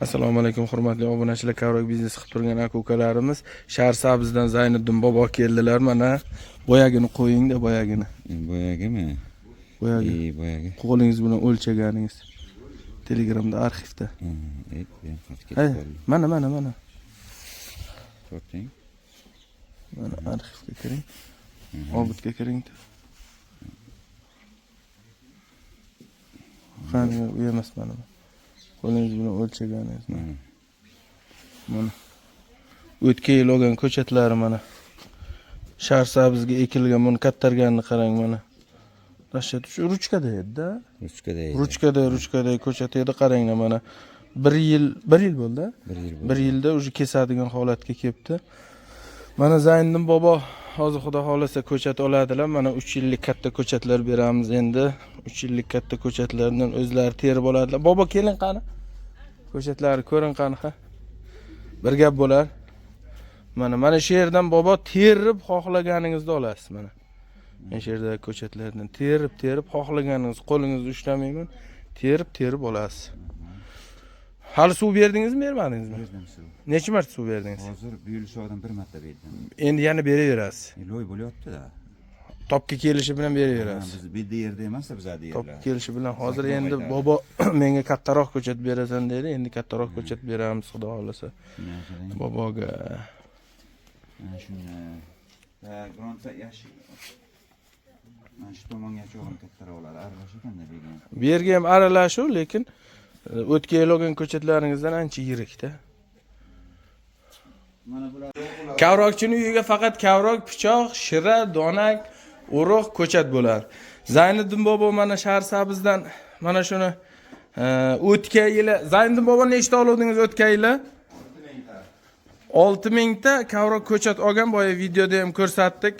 Assalomu alaykum hurmatli obunachilar, Kavrak biznes qilib turgan aka-ukalarimiz. Sharsabzdan Zayniddin bobo keldilar. Mana boyagini qo'ying-da, boyagini. Boyagimi? Boyagi. Boyagi. Qo'lingiz bilan o'lchaganingiz. Telegramda arxivda. Mana. Ko'ring. Mana arxivga kiring. Obidga kiring. Qani u emas mana. Qo'lingiz bilan o'lchaganingiz. Mana. O'tgan yil olgan ko'chatlari mana. Sharsabzga ekilgan, buni kattarganini qarang mana. Rashid shu ruchkada edi-da. Ruchkada ko'chat edi, qaranglar mana. 1 yil bo'ldi. 1 yilda уже kesadigan holatga kelibdi. Mana Zayniddin bobo hozir xudo xolasa ko'chat oladilar. Mana 3 yillik katta ko'chatlar beramiz endi. 3 yillik katta ko'chatlardan o'zlari terib oladilar. Bobo keling qani. Ko'chatlari ko'ring qani. Bir gap bo'lar. Mana shu yerdan bobo terib xohlaganingizni olasiz mana. Mana shu yerdagi ko'chatlardan terib xohlaganingiz qo'lingizni ushlamayman. Terib olasiz. Hali suv berdingizmi, bermadingizmi? Berdim suv. Necha marta suv berdingiz? Hozir buyulishidan 1 marta berdim. Endi yana beraverasiz. Loy bo'lyapti-da. Topga kelishi bilan beraverasiz. Biz bu yerda emas-da bizada yerlar. Topga kelishi bilan hozir endi bobo menga kattaroq ko'chat berasan dedi. Endi kattaroq ko'chat beramiz xudo xolasa. Boboga. Shuni gronta yashil. Mana shu tomonga cho'g'im kattaroq oladi. Aralash ekanda bergan. Berga ham aralashuv, lekin o'tgan yil olgan ko'chatlaringizdan ancha yirikda. Mana bular Kavrokchining uyiga faqat kavrok, pichoq, shira, donak, urug', ko'chat bo'lar. Zayniddin bobo mana Sharsabzdan mana shuni o'tgan yili Zayniddin bobo nechta oluvdingiz o'tgan yili? 6000 ta kavrok ko'chat olgan, boya videoda ham ko'rsatdik.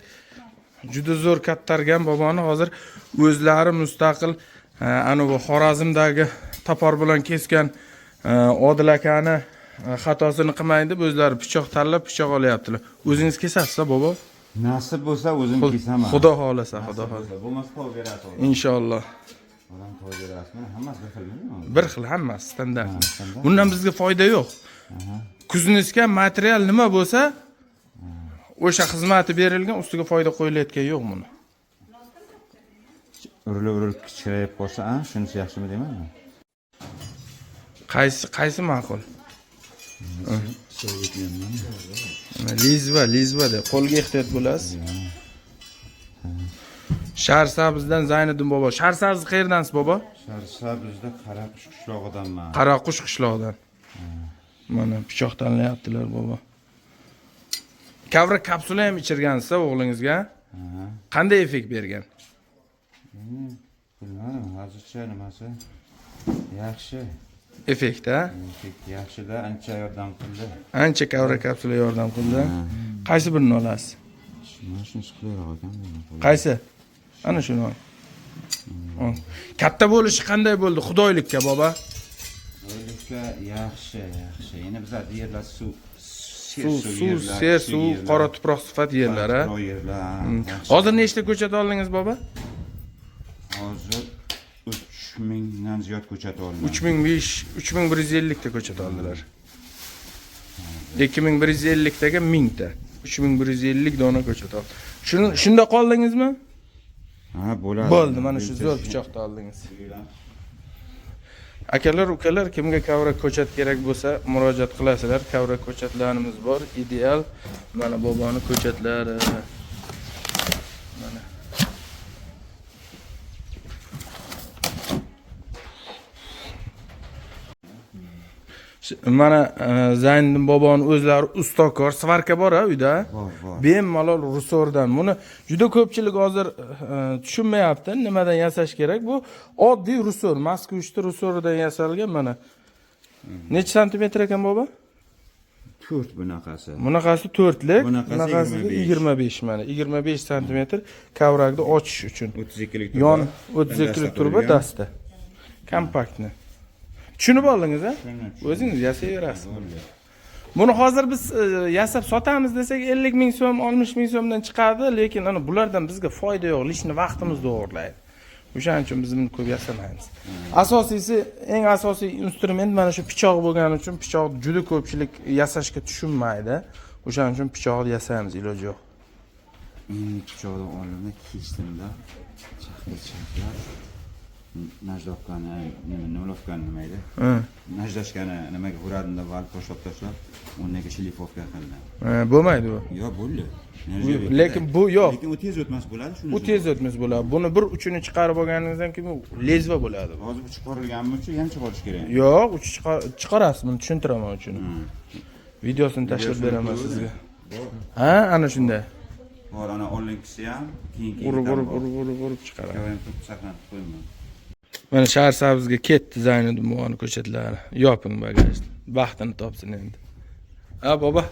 Juda zo'r kattargan boboni hozir o'zlari mustaqil ana bu Xorazmdagi tapor bilan kesgan Odil akani xatosini qilmaydi deb o'zlari pichoq tanlab pichoq olyaptilar. O'zingiz kesasiz-a bobo? nasib bo'lsa o'zim kesaman. Xudo xolasa, xudo xolasa. Bo'lmasa qo'l berasiz. Inshaalloh. Odam qo'l berasiz. Hammasi bir xilmi? Bir xil, hammasi standart. Bundan bizga foyda yo'q. Kuznisga material nima bo'lsa, o'sha xizmati berilgan, ustiga foyda qo'yilayotgan yo'q buni. Urilib kichrayib qolsa, shunisi yaxshimi deymanmi? Qaysi ma'qul? Lizva deb qo'lga ehtiyot bo'lasiz. Sharsabzdan Zayniddin bobo. Sharsabz qayerdansiz bobo? Sharsabzda Qaraqush qishlog'idanman. Qaraqush qishlog'idan. Mana pichoq tanlayaptilar bobo. Kavra kapsula ham ichirgansiz o'g'lingizga? Qanday effekt bergan? Bilmadim, hozircha nimasi yaxshi. Effekt-a? Yaxshida ancha yordam qildi. Ancha kavra kapsula yordam qildi. Qaysi birini olasiz? Mana shuni qilib ekan. Qaysi? Ana shuni ol. Katta bo'lishi qanday bo'ldi xudoylikka bobo? Xudoylikka yaxshi. Yana bizlar yerlar suv, suv, qora tuproq sifat yerlar, a? Hozir nechta ko'chat oldingiz bobo? Hozir 3000 dan ziyod ko'chat oldim. 3150 ta ko'chat oldilar. 2150 taga 1000 ta. 3150 dona ko'chat oldi. Shunda qoldingizmi? Ha, bo'ladi. Bo'ldi, mana shu zo'r pichoqni oldingiz. Akalar, ukalar, kimga kavrak ko'chat kerak bo'lsa, murojaat qilasizlar. Kavrak ko'chatlarimiz bor, ideal. Mana boboni ko'chatlari. Mana Zayniddin boboni o'zlari ustokor, svarka bor-a uyda? Bor. Bemalol rusordan. Buni juda ko'pchilik hozir tushunmayapti, nimadan yasash kerak. Bu oddiy rusor, Moskvich rusoridan yasalgan mana. Necha santimetr ekan bobo? 4 bunaqasi. Bunaqasi 4lik, bunaqasi 25 mana. 25 santimetr kavrakni ochish uchun. 32 lik yon 32 lik turba dasta. Kompaktni. Tushunib oldingiz-a? O'zingiz yasayverasiz. Buni hozir biz yasab sotamiz desak 50 ming so'm, 60 ming so'mdan chiqadi, lekin ana bulardan bizga foyda yo'q, lishni vaqtimizni o'g'irlaydi. O'shaning uchun biz buni ko'p yasamaymiz. Asosiysi, eng asosiy instrument mana shu pichoq bo'lgani uchun pichoq juda ko'pchilik yasashga tushunmaydi. O'shaning uchun pichoqni yasaymiz, iloji yo'q. Endi pichoqni oldimda kesdimda. Chaqib. Najdovkani, nolovkani nima edi? Najdashkani nimaga uradimda val tashlab, unga shlifovka qildim. Bo'lmaydi bu. Yo'q, bo'ldi. Lekin bu yo'q. Lekin u tez o'tmas bo'ladi, shuni. U tez o'tmas bo'ladi. Buni bir uchini chiqarib olganingizdan keyin u lezva bo'ladi. Hozir bu chiqarilganmi uchun ham chiqarish kerak. Yo'q, uchi chiqarasiz, buni tushuntiraman uchun. Videosini tashlab beraman sizga. Ha, ana shunday. Bor ana onlinkisi ham keyin Urib chiqaradi. Yo'q, ham saqlanib qo'yman. Mana shahar sabzga ketdi Zayniddin Mo'g'ani ko'chatlari. Yoping bagajni. Baxtini topsin endi. Ha, bobo.